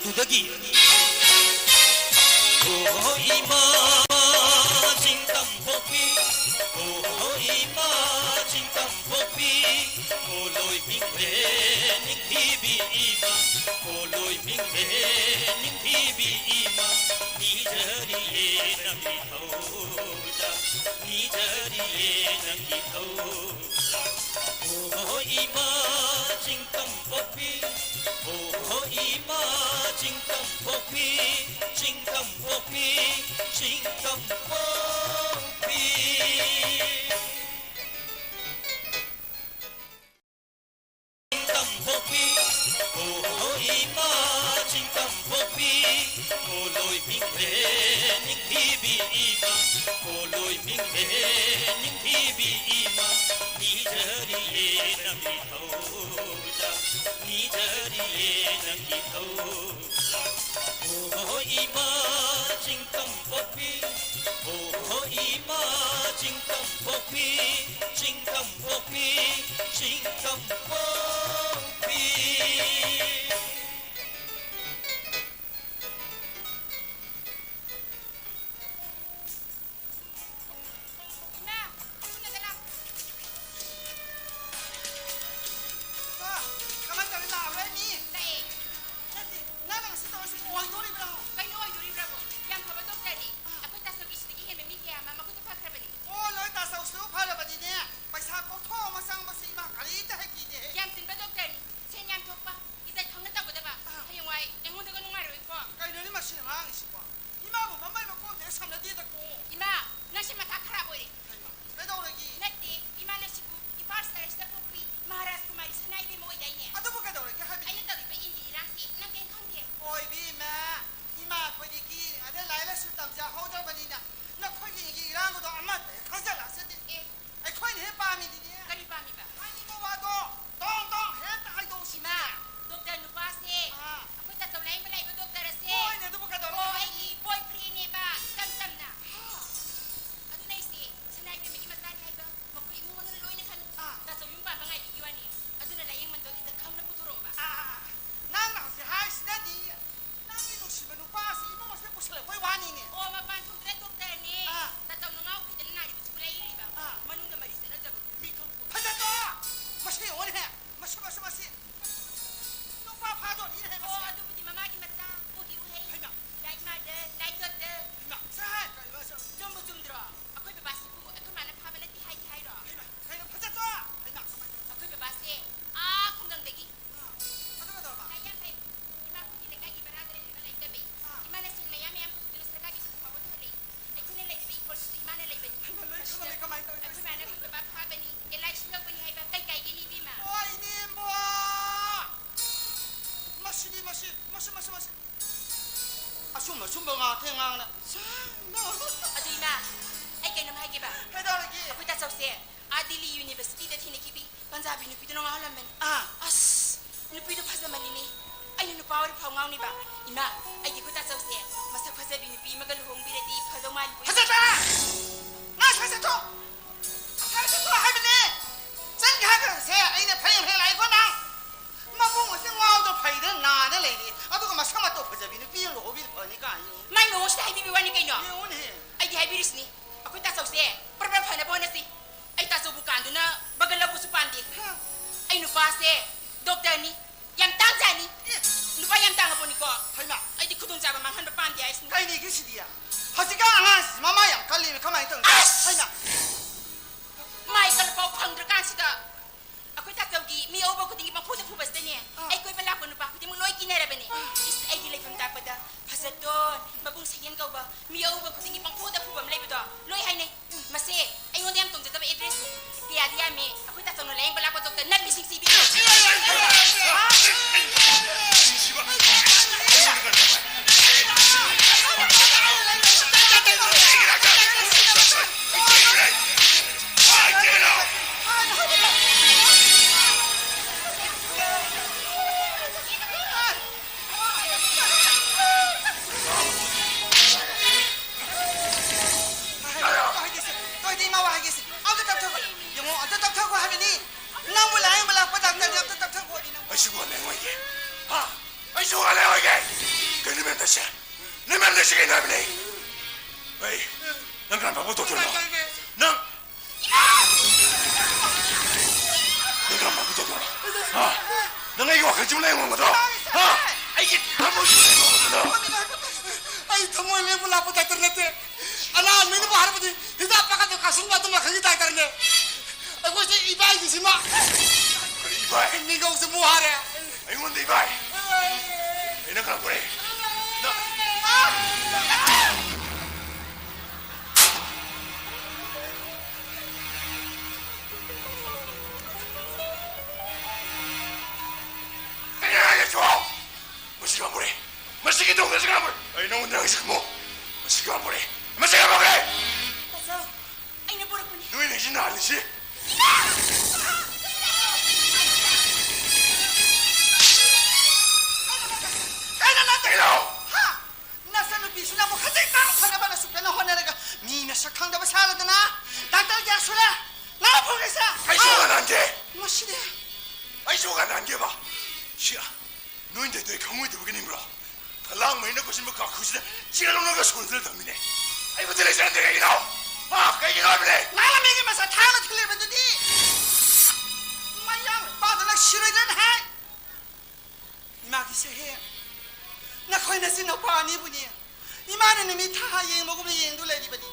두더기 오이마 진땀복비 오이마 진땀복비 콜로이 빙베 닝티비 이마 콜로이 빙베 닝티비 이마 니 자리에 남기토자 니 자리에 남기토자 오이마 진땀복비 오이마 진땀복비 진땀복비 진땀복비 진땀복비 오이마 진땀복비 콜로이 빙베 닝티비 이마 콜로이 빙베 닝티비 이마 니 자리에 남기토자 니 자리에 남기토자 오이마 진땀복비 오이마 진땀복비 진땀복비 진땀복비 Ay, 面的些，你们那些人来不来？喂，能干嘛不多点吗？能干嘛不多点了？啊，能给我很久来我们的啊？哎呀，他不是来我们的。ay tamo le bula puta ternete ala meni bo harapati hida paka to kasun ba to ma khagi ta karne ay ko se ibai di sima ibai ni go se mu hare ay mon de ibai ay na kana pore na ay yo masih nggak boleh masih gitu masih nggak boleh ay nong nang isik mo masih nggak boleh masih nggak boleh Tazo, ay nabura po ni. 누이 내신 아니지? kaya na Take it out! ha nasa no bisu na mo khati ta khana ba na su kana hona raga ni na sa khang da ba sala da na doctor ya sula na po ga sa 아이쇼가 난게! mo shide 아이쇼가 난게 봐! 시야, 누인데 너의 강물이 들어오긴 힘들어. 달랑 뭐 있는 것이 뭐 가쿠시다 찌르는 거 손을 덤이네. 아이고 들으시 안 되게 나오! 아, 그게 가버래! na la me ma sa ta na thile ba di mayang ba da la shire den ha ma ki se he na khoi na sin no pa ni bu ni ni ma ne mi tha yeng mo ko ni yeng du le di ba di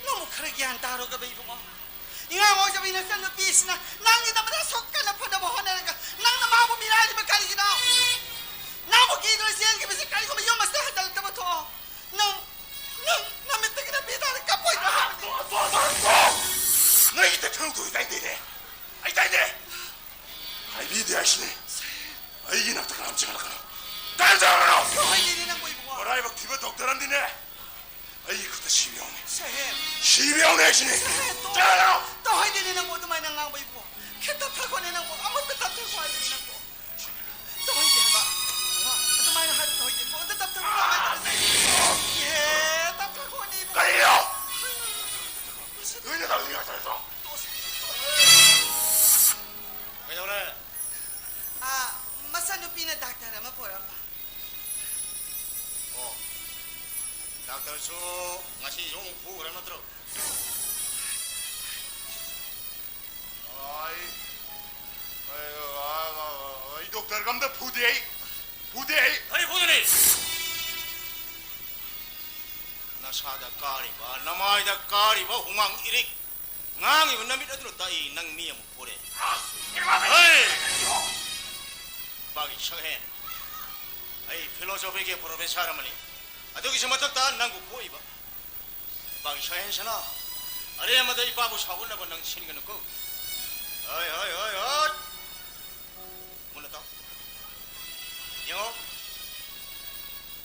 no mo khara gyan ta ro ga ba i bu inga mo sa bina sa no pis na nang ni da ba sok ka na pa da mo hona ga nang na ma bu mi ra di ba ka ni na na mo ki do sian ki ba se ka ko yo ma sa ha dal ta ba to nang na me te ki na bi da ka po ina 너 이때 태우고 있다 인데네. 아이다 인데. 아이 비디 아시네. 아이기 낙타가 남지 않아 가라. 다른 사람으로. ko hai ni na mo i bu 뭐라 이거 기분 독들한디네. 아이 그때 시병네. se he 시병네 아시네. 자라로. to hai ni na mo to mai na ngang ba i bu ke ta tha ko ni na mo amo ta ta ko ai ni na ko to hai ni ba to mai na ha to hai ni ko ta ta ko ai ye ta ta ko ni bu 가리요. 너희네 나중에 갔다 했어. 왜 그래? ah masa no pina doctor ma po ra ba 닥터 수 ngasi yung bukan na tro. 이 독터 감다 부대이. 부대이. 아니 보더니 나사다 까리바 나마이다 까리바 홍왕 이릭 ngangi namit adro tai nang miyam pore hey bagi shahen ai philosophy ke professor mali adogi samatak ta nangu poiba bagi shahen sana are amadai babu sagun na nang singan ko ay muna ta yo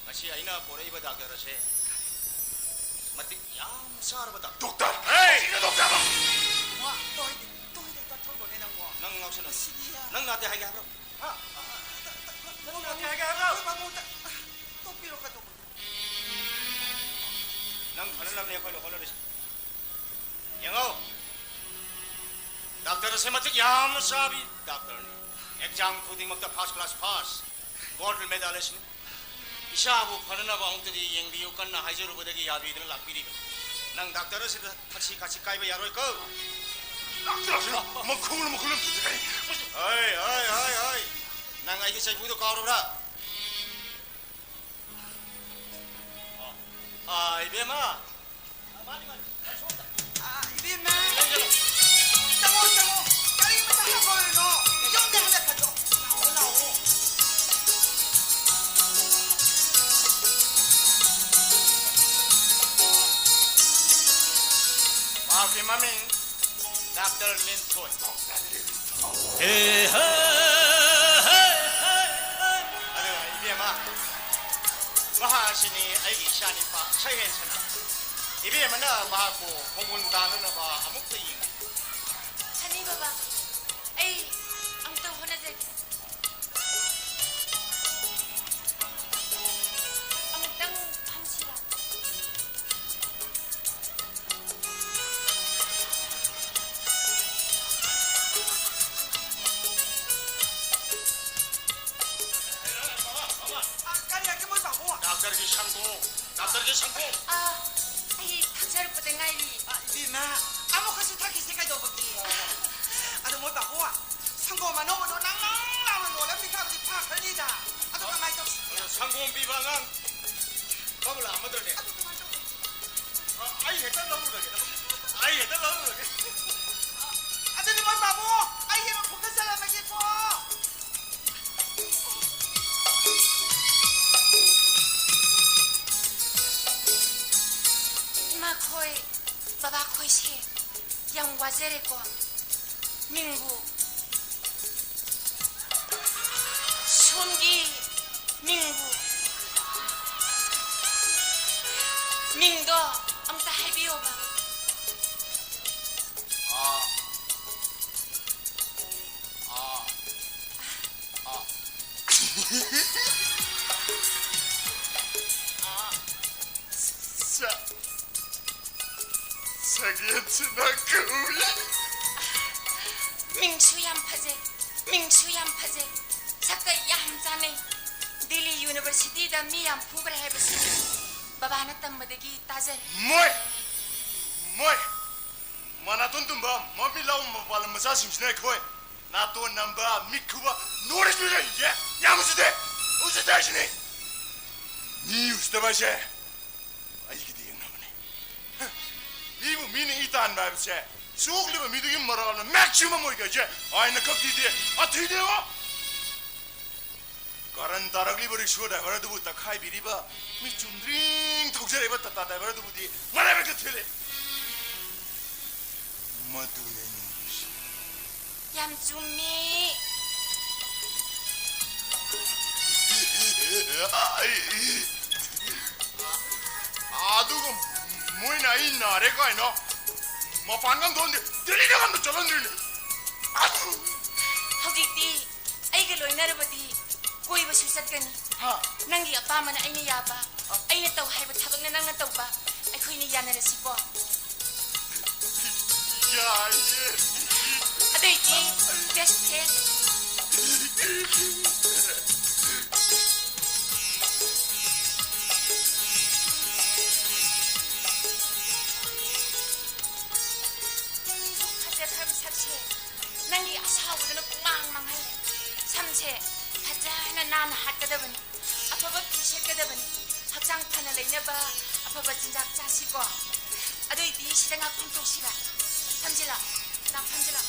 ngasi aina pore iba doctor se matik yam sar bata 독터. Hey! 이거 독터 봐. wa to hai ta tho ko ni na mo nang ngausana sidia nang nate hagi habro nang na ga ga ba mo ta to piro ka to nang hanan ne khoi khoi ris yango doctor se matik yam sabi doctor ne exam khuding makta first class pass gold medalist ne isabu phanana ba ongtedi yengbiu kanna haijuru bodagi yabi den lakpiri nang doctor se 같이 kaiba yaroi ko 낙타라서 뭐 콩을 먹으면 부대이. ai nang ai ki sai budo kauro bra ai bema mani ah ibi ma Angelo. tamo kai ma ta ha ko no yong de ha ka to na o Maafin mami, Dr. Lin Choi. Ano, ibi ma. Mahasini ay isani pa sayen sana. Ibi na mahako pumunta na ba amok tayin. Sani baba, ay ang tawho na dyan. Ang tang hamsira. ah kai ya ke mo ba mo 닥터기 상고 닥터기 상고 아이 닥쳐를 ngay 이리나 아무것이 다 기색깔도 없기. 아도 뭘 바보. 상고만 너무 낭낭 놀라 미카지 파크니다. 아도 가만히 좀. 상고 비방한 밥을 안 먹더래 아이 해달 나오는 거게 아이 해달 나오는 거게 아들이 뭘 바보. 아이는 복한 사람에게고. 이마 코이 바바 코이시 양와제레고 민구 손기 민구 민도 엄따 할비오바 자기한테나 그울래 밍추얌파제 사카 얌자네 딜리 유니버시티다 미얌 푸그라 해버시 바바나 땀마데기 따제 뭐이 마나톤 tumba 마빌라우 마발라 마사심스네 코이 나또 남바 미쿠바 노래주래 이제 야무지대 우스 다시네 니 우스다바셰 아이게 되겠나보네 이거 미는 이딴 바브세 수옥리바 미드기 말아가는 맥시멈 뭐이가 이제 아이나 컵디디 아티디와 Karan tarak libur show da bara dubu ta khai biriba mi chundring thokjare ba ta da bara dubu di mara ba thele madu ne 얌쭈미 아두고 뭐이나 이 나래가 이노 뭐 방금 돈데 들리려간도 저런들 아두 허기띠 아이가 로이나르버디 꼬이버 실satgani 낭기 아빠만은 아이나 야바 아이나 떠 하이버 타박나 낭나 떠봐 아이코이니 야나르시고 야 이게 아데이지 베스트 낭기 아사오드는 꽁망망할래 삼세 바자나 난 핫가다버니 아빠가 피실가다버니 확장판을 내려봐 아빠가 진작 짜시고 아도이 니 시대가 꿈속시라 삼질라 나 삼질라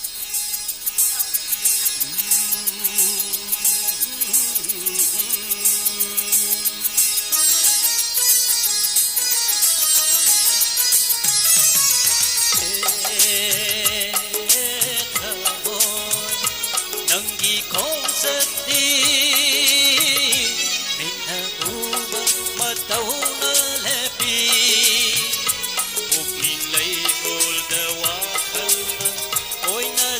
Nanggi konsepti Minna uba mataw na lepi Upin lay kol dawa kalma Oy na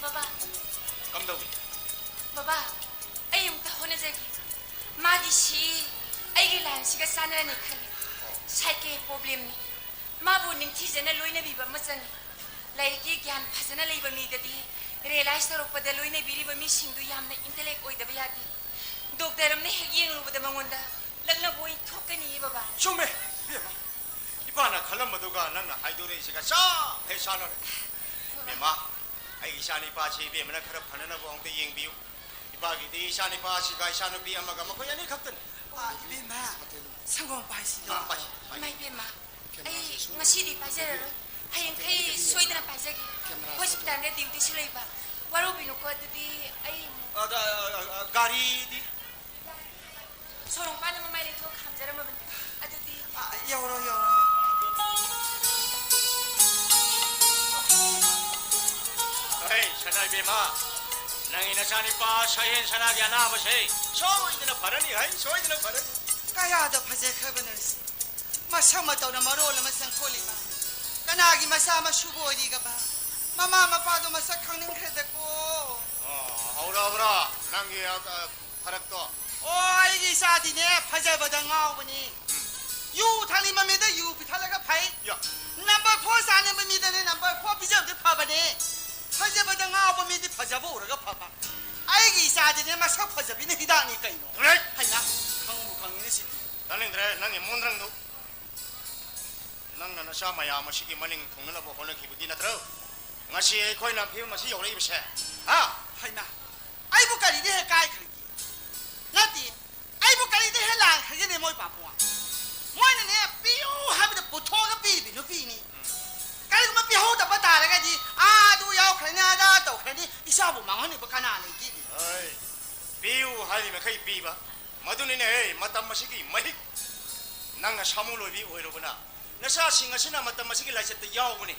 baba 깜다위. baba ay yung tahon na jagi magi si ay gilan siga sanra ni khali sai ke problem ni mabu ning thi jana loina bi ba masani lai ki gyan phasana leiba mi dadi realize to ropada loina biri ba mi singdu yamna intellect oi da ba yadi doctor amne hegin ru ba da mangonda lagna boi thokani baba 쇼메. 비마. 이바나 칼럼마도가 나나 하이도레 시가 샤 해샤나. 비마. 아이 이샤니 바치 비마나 카라 파나나 봉데 잉비우. 이바기 디 이샤니 바치가 이샤노 비 아마가 뭐 야니 각든. 아 이마 상공 빠시도 아 바치. mai bema ai ngasi di pajar hayang kai soidana pajagi hospital ne duty silaiba waro binu ko dudi ai 가리 디. sorong pana mamai le to khamjara ma ban adudi 아 여러 에이 샤나이 비마. 낭이나 샤니 바 샤엔 샤나게 나 버세. 소이드나 바르니 하이 소이드나 바르니. 까야도 파제 커버너스 마상마 떠나 마로라 마상 콜리바 까나기 마사마 슈고리가 봐 마마 마빠도 마사 강능 크데고 아우라브라 낭게 파락도. 오 이게 사디네 파제보다 나오보니 유 탈리마메다 유 비탈라가 파이 야. 넘버 4 사는 범이다네 넘버 4 비자도 파바네 파제보다 나오보미디 파자보 오르가 파파 아이기 사디네 마사 파자비네 히다니까 이노 그래. 하이나 강무 강인의 시 달링드레 낭이 몬드랑도. 낭나 나샤마야 마시기 마닝 통나보 호나기부기 나트로. ngasi khoi na phim ma si yore ibse. Ha. 하이나 아이부 까리데 해 까이 크기 나디 아이부 까리데 해 랑 크게네 모이 바보아 모이네 삐우 하비데 보토가 삐비 누비니 까리고 삐호다 바다라가지 아두 야오 크냐다 또 크니 이샤부 망하니 바카나네 기디 어이. 비우 하리메 khoi 비바. 마두니네 마탐 마시기 마히. 낭나 사물로비 오이로구나. 나사 싱가시나 마탐 마시기 라이세트 야오구니.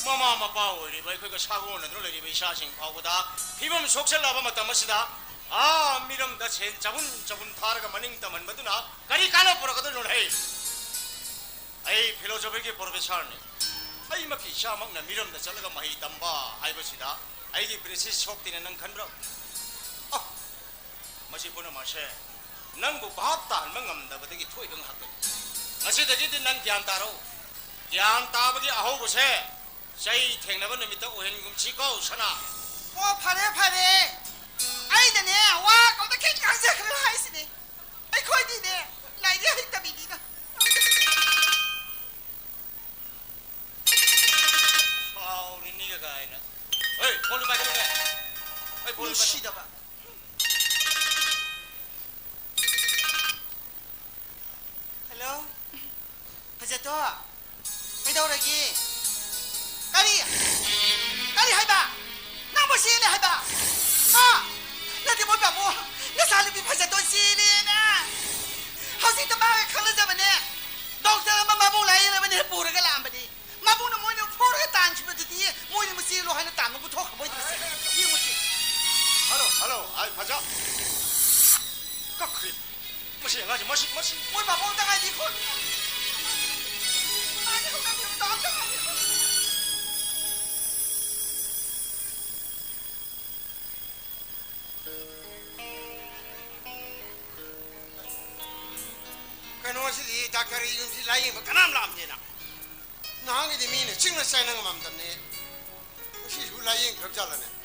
마마 마빠 오이리 바이 그거 사고 오는 들어리 비 샤싱 파고다. 피범 속sel라바 마탐 마시다. 아 미럼 다 자분 타르가 마닝다 만 마두나. 가리 까나 보라거든 노래. 아이 필로소피기 프로페서니. 아이 마키 샤막나 미럼 다 잘라가 마히 담바 하이버시다. 아이기 프리시스 속티는 능 칸브로. 마시 보는 마세. 낭부 바합다 할망감다버데기 토이경 학대. 마시다지디 난 기안따로. 기안따버기 아호보세. 자이 탱나버 놈이다 오행금 지고 사나. 와 파레 아이드네 와 거다 케이크 한세 그걸 하이스네 아이 코디네 라이디 하이다 비디가 사우리 니가 가이나. 어이 볼을 받으래. 어이 볼을 받아. 무시다 봐 헬로 하자토 이도라기 까리 하이바 나뭐 시네 하이바 나디 뭐 바보 나 살비 파자토 시네나 하우싱 마가 칸나자바네 doctor 마마부 라이나바네 보르가 람바디 마부는 뭐냐 포르가 단치버디 뭐냐 무시로 하는 단는 부터 가보지 이 뭐지 할로 아이 가자. 까크리. 마시 가지 마시. 뭘 바보 당하지 콜 많이 혼나면 나한테 그놈이 다카리 윤지 라인 뭐 까남 람네나 나한테 미네 칭나 사이는 거 맘담네 혹시 라인 그렇게 잘라네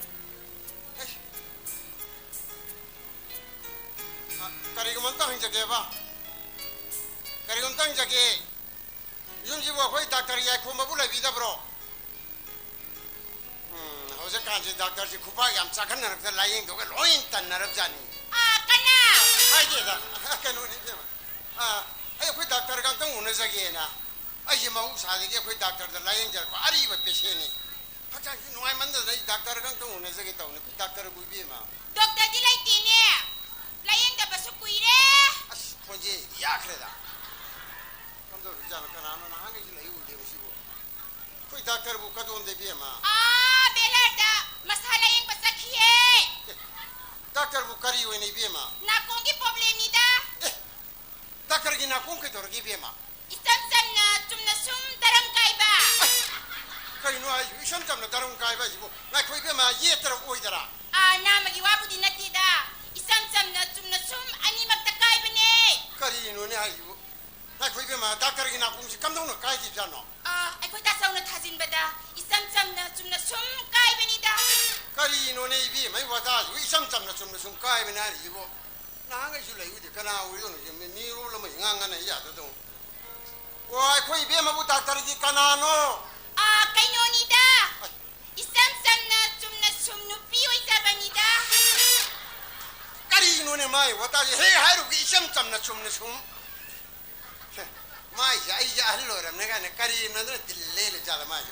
까리고만 땅 저게 봐 까리고만 땅 저게 윤지와 거의 다카리야 고마불라 비다 브로 어제 간지 다카리 쿠바 얌착한 나라 라인 도가 로인 딴 나랍자니 kana 하이게다 까노니 아이 कोई डॉक्टर का तो होने सके ना आई माऊ शादी के कोई डॉक्टर द लाइन जर को अरे बच्चे से नहीं पता कि नोय मंद नहीं डॉक्टर का तो होने सके तो कोई डॉक्टर कोई भी मां doctor di lai tine layang da basu kuire अस खोजे या खरेदा कम तो जान का नाम ना आगे ले उ दे बसी को कोई डॉक्टर को कदों दे भी मां belarda masala yang basakhiye doctor को करी हुई नहीं भी मां na kongi problem ni da doctor की ना कौन के तोर की भी मां isam sam na tumna sum daram kai ba ꯀꯩꯅꯣ ꯍꯥꯏꯁꯤꯕꯨ ꯏꯁꯝ ꯆꯝꯅ ꯗꯔꯝ ꯀꯥꯏꯕ ꯍꯥꯏꯁꯤꯕꯨ ꯉꯥꯏꯈꯣ ꯏꯕꯦꯝꯃ ꯌꯦꯠꯇꯔ ꯑꯣꯏꯗꯔꯥ ꯅꯥꯃꯒꯤ ꯋꯥꯕꯨꯗꯤ ꯅꯠꯇꯦꯗ 이쌈 짬나 쫌나 숨 아니막다 까이브네 ꯀꯔꯤꯅꯣꯅꯦ ꯍꯥꯏꯁꯤꯕꯨ ꯉꯥꯏꯈꯣ ꯏꯕꯦꯝꯃ ꯗꯥꯛꯇꯔꯒꯤ ꯅꯥꯀꯣꯡꯁꯤ ꯀꯝꯗꯧꯅ ꯀꯥꯏꯈꯤꯕꯖꯥꯠꯅꯣ ꯑꯩꯈꯣꯏ ꯇꯥꯆꯧꯅ ꯊꯥꯖꯤꯟꯕꯗ 이쌈 짬나 쫌나 숨 까이브니다 ꯀꯔꯤꯅꯣꯅꯦ ꯏꯕꯦꯝꯃ 이 와다지고 이쌈 짬나 쫌나 숨 까이ꯕꯅꯦ 하지고 나한테서 레이우디 그나 우리도는 지금 니로로만 ingangana 야도도 와 거기 이베마부 닥터기 까나노 까이노니다 이쌈 짬나 쫌나 숨 누피 오이자바니다 까리노네 마이 와다지 헤하루기 이쌈 짬나 쫌나 숨 마이 아이 알로라 내가 내 까리나들 딜레를 잘라 마이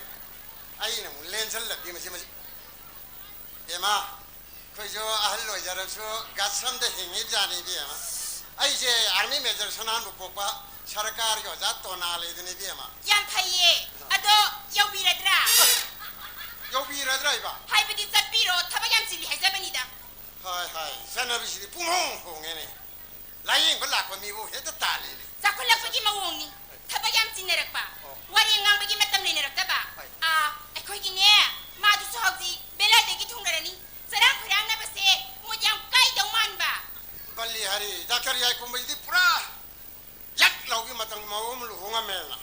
아이는 렌슬라 비마시마시 대마 그저 알로 자라서 가슴데 행이 자니 비마 아이제 아미 메저 선한 놓고 봐 सरकार को जा तो ना ले देने भी हमारा याम फाइये अदो योबीरद्रा योबीरद्रा इबा हाय बदी जपीरो थबा याम सिली है जबनीदा हाय हाय सनबिसी पुमों होंगे ने लाइन को लाको मीवो है तो ताले ने जाकुला पगी मवोंगी थबा याम सिनेरकपा वारी ngang बगी मतम लेनेरकतबा अखोइगिने मादु सोहजी बेलादेगी थुंगरनी सरांग खुरांग ना बसे मोजाम काई दौमानबा बल्ली हरी जाकर याई को मजदी पूरा yak laugi matang mawum lu honga melna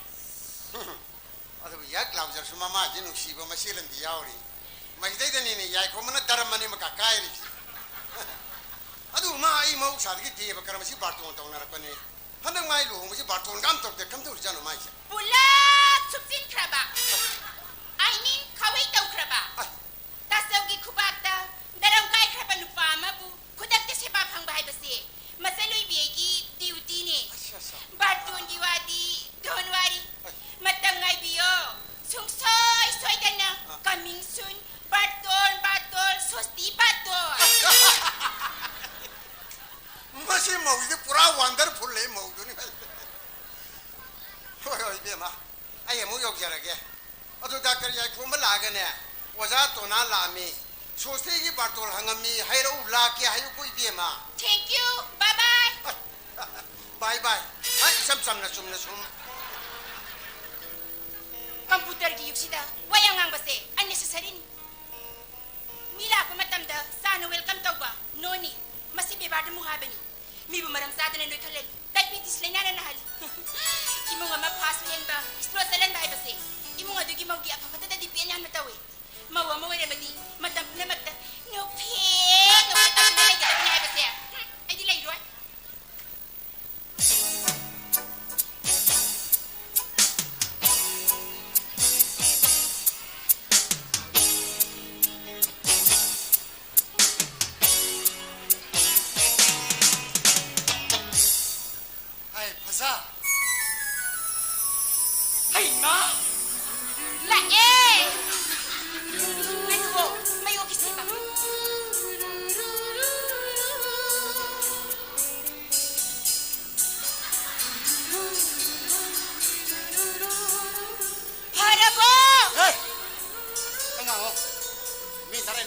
adu yak lau jar suma ma jinu siba masilan di yauri mai dai dani ni yai ko mana daramani maka kai ri adu ma ai mau sargi ti ba karamasi barton tong nar pane hanang mai lu honga si barton gam tok de kam tu janu mai sa pula subsin kraba I mean kawai tau kraba tasawgi kubata daram kai kraba nupa mabu kudak te seba phang bahai base masalui biegi duty ni Barton diwadi donwari matangai biyo sungsoy soy dana coming soon Barton sosti Barton masi mau di pura wonderful le mau du ni hoy hoy be ma ai mu yok jara ge adu doctor ya ko mala ga ne waza to na la mi sosti gi Barton hangami hairo la ke hayu koi be ma thank you bye bye bye bye ai sam sam na sum computer gi yuksida wayang ngang base unnecessary ni mila ko matamda sana welcome tawba no ni masibe badu mu habani mi bu maram sadana no khalal diabetes le nana na hali imo nga ma pass hen ba strosalan ba base imo nga dugi mawgi apa pata di pian yan matawi mawa mawere madi matam na matta no pe no matam na ga ni base ai di lai roi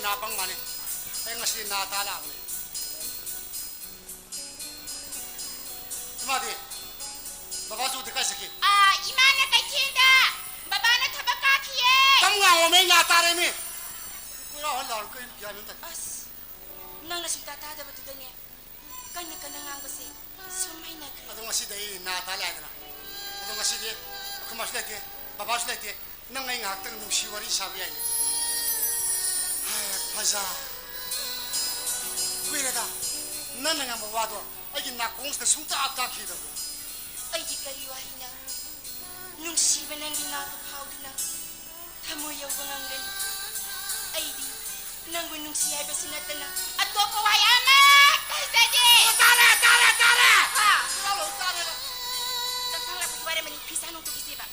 napang mani ay ngasi natala mo Madi babazu di kai saki imana kai kenda babana thabaka khiye tam nga o me natare mi kura hon dar ko yan ta as nang nasulta ta da batu danya kanni kanang base sumai na kre adu ngasi dai natala adna adu ngasi di kumas lete babas lete nang ngai ngak tang nusi wari sabi ai Paza Kuirada Nana nga mawado ay ginakong sa sumta ataki daw ay di kariwahina nung siba nang ginagapaw din na tamoyaw bangangan ay di nang nung siya ba sinata na at to kaway amat ay sadi Tara ha Lalo tara tangkang la pagwara manipisa nung tukisiba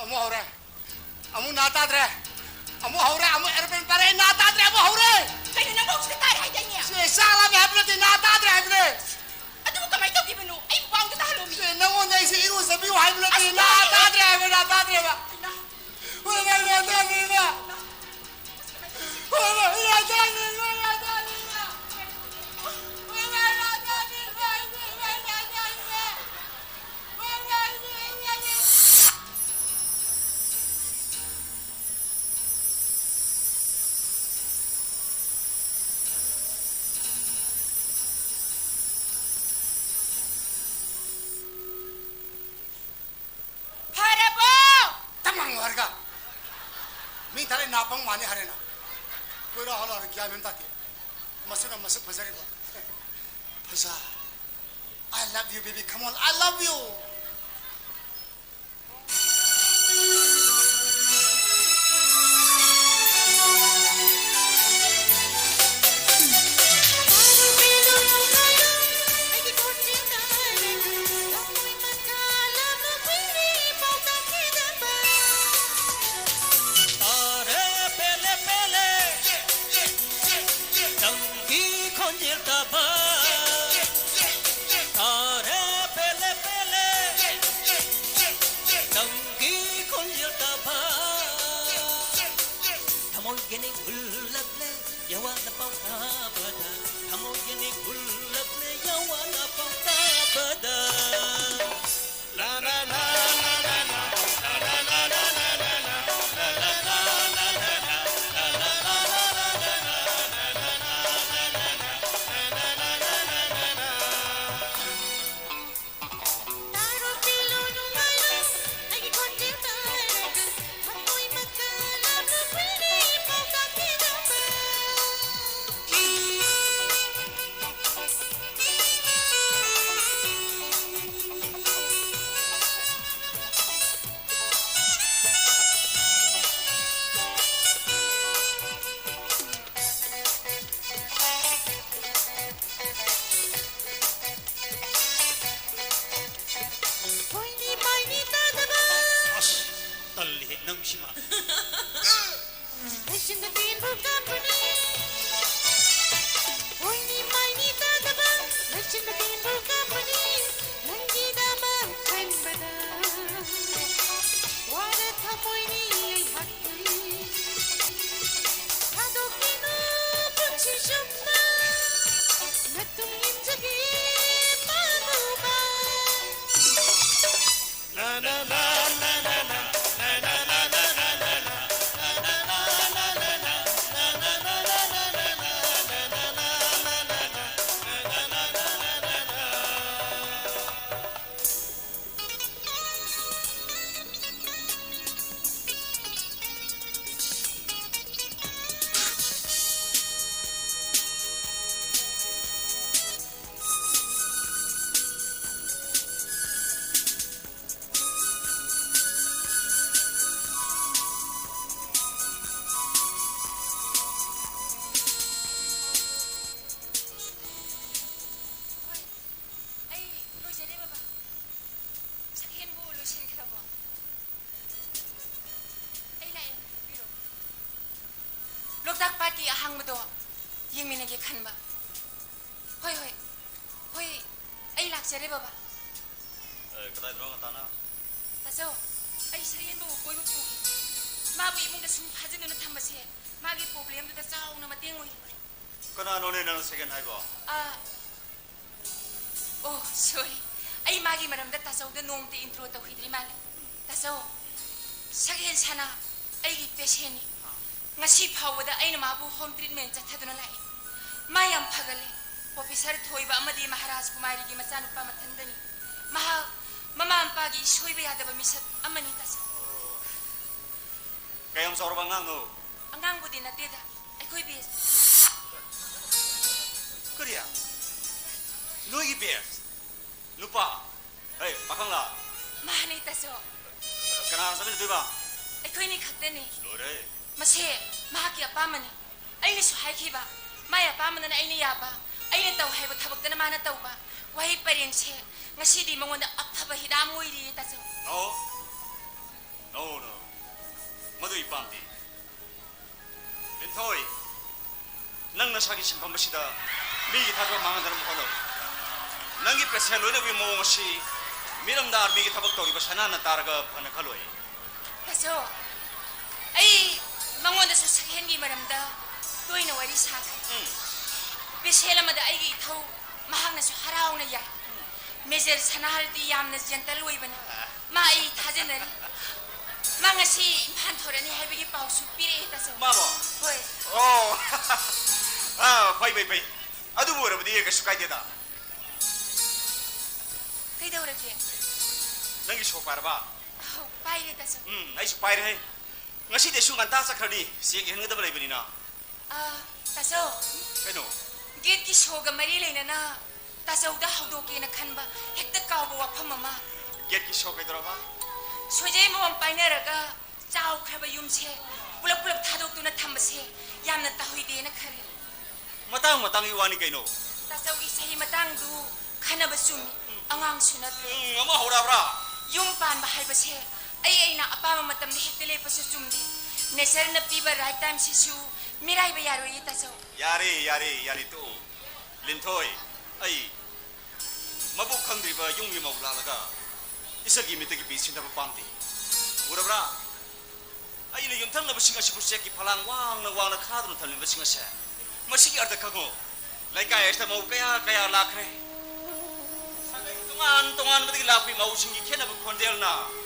Amu haure Amu natadre Amu haure Amu airplane pare natadre Amu haure kayo nang box na tayo haydan niya Si sala mi hapre ti natadre hapre ano mo kamay daw gibano ay buwang ka tahalo mi Si nangon na isi iru sabi wa hapre ti natadre hapre natadre ba Wala natadre ba कापंग माने हरेना कोई रहा हलो क्या मिलता के मसुरा मसुक फजरे बा फजा I love you baby come on I love you तारे पेले पेले नंगी खोंजिल तबा तारे पेले पेले नंगी खोंजिल तबा थमोयने गुल्लबले यवाना पौता बदा थमोयने गुल्लबले यवाना पौता बदा la la la la la la 떨리 능심아 lokdak party ahang mado yeng minage khanba hoi hoi hoi ai lakjare baba 그다이 들어가 다나 taso ai sarien bo koi bo pugi ma bu imung da sum phajin nu thamase magi problem da chaw na mateng oi 그나 너네 나는 세겐 하이고 ah oh sorry ai magi maram da taso da nom te intro ta hidri mal taso sakhen sana ai gi peseni ngasi phawda aina mabu home treatment chathaduna lai mayam phagale officer thoiba amadi maharaj kumari gi machanu pa mathandani maha mama ampa gi soiba yadaba misat amani tas kayam sorobang ngang angang budi na teda ai koi bis 그리야 너희 베스 누파 에이 바캉라 mahani taso 그나 사빈 두바 ai koi ni khatani 노래 mase mahaki apamani ai ni su haikiba maya apamana na ai ni yaba ai ni taw haiba thabak dana mana tawba wahi pareng che ngasi di mangonda aphaba hidam oiri taso no 모두 이밤디 린토이 낭나 사기 심판부시다 미기 타고 망한다는 거는 낭기 빼세 로이나 위 모시 미름다 미기 타박도 이거 사나나 따라가 파는 칼로이 taso ai mangonda su sakhengi maramda toina wari sak besela mada ai gi thau mahangna su harauna ya mejer sanahalti yamna gentle oibani ma ai thajenari mangasi impan thorani haibigi pausu pire taso 마보 hoi 바이 아두 뭐라고 네가 수가이되다 kaidawrake 낭기 쇼 봐봐 paire taso 나이스 파이래 ngasi de sungan ta sakrani siang hen ngada balai benina taso kaino gate ki shoga mari leinana taso da hawdo ke na khanba hekta kawba wafam ama get ki show kai doraba sojai mo painaraga chaw khaba yumse pulap pulap thadok tuna thambase yamna tahoide na khare matang iwani kaino taso gi sahi matang du khanaba sumi angang sunat ama hora bra yung pan ba haibase ay na apama matam ni hekle pasu sumdi neser na piba right time sisu mirai ba yaro yi taso yare to linthoi ai mabuk khangdri ba yung mi mau la laga isagi mi te ki bisin da pamti urabra ai le yung thang na basinga sibu se ki phalang wang na khadru thalin basinga se masigi arda khago lai kai esta mau kaya lakhre sangai tungan badigi lakpi mau singi khena ba khondel na